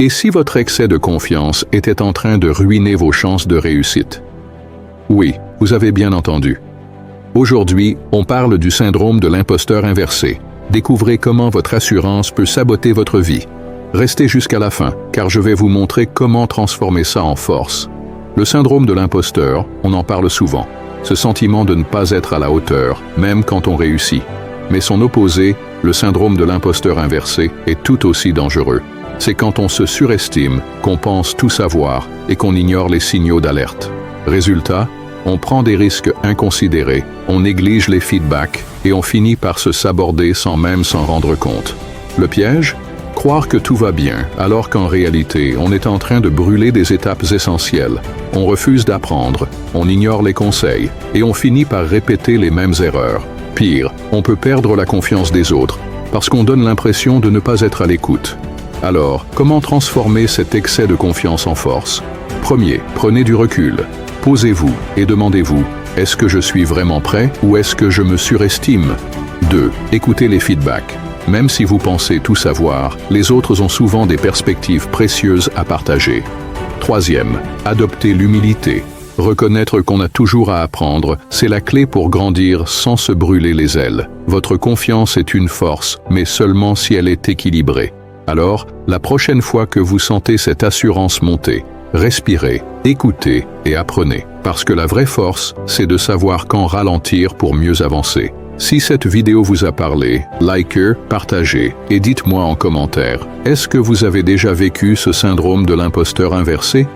Et si votre excès de confiance était en train de ruiner vos chances de réussite? Oui, vous avez bien entendu. Aujourd'hui, on parle du syndrome de l'imposteur inversé. Découvrez comment votre assurance peut saboter votre vie. Restez jusqu'à la fin, car je vais vous montrer comment transformer ça en force. Le syndrome de l'imposteur, on en parle souvent. Ce sentiment de ne pas être à la hauteur, même quand on réussit. Mais son opposé, le syndrome de l'imposteur inversé, est tout aussi dangereux. C'est quand on se surestime, qu'on pense tout savoir et qu'on ignore les signaux d'alerte. Résultat, on prend des risques inconsidérés, on néglige les feedbacks et on finit par se saborder sans même s'en rendre compte. Le piège? Croire que tout va bien, alors qu'en réalité, on est en train de brûler des étapes essentielles. On refuse d'apprendre, on ignore les conseils et on finit par répéter les mêmes erreurs. Pire, on peut perdre la confiance des autres parce qu'on donne l'impression de ne pas être à l'écoute. Alors, comment transformer cet excès de confiance en force? Premier, prenez du recul. Posez-vous et demandez-vous, est-ce que je suis vraiment prêt ou est-ce que je me surestime? 2. Écoutez les feedbacks. Même si vous pensez tout savoir, les autres ont souvent des perspectives précieuses à partager. Troisième, adoptez l'humilité. Reconnaître qu'on a toujours à apprendre, c'est la clé pour grandir sans se brûler les ailes. Votre confiance est une force, mais seulement si elle est équilibrée. Alors, la prochaine fois que vous sentez cette assurance monter, respirez, écoutez et apprenez. Parce que la vraie force, c'est de savoir quand ralentir pour mieux avancer. Si cette vidéo vous a parlé, likez, partagez et dites-moi en commentaire, est-ce que vous avez déjà vécu ce syndrome de l'imposteur inversé?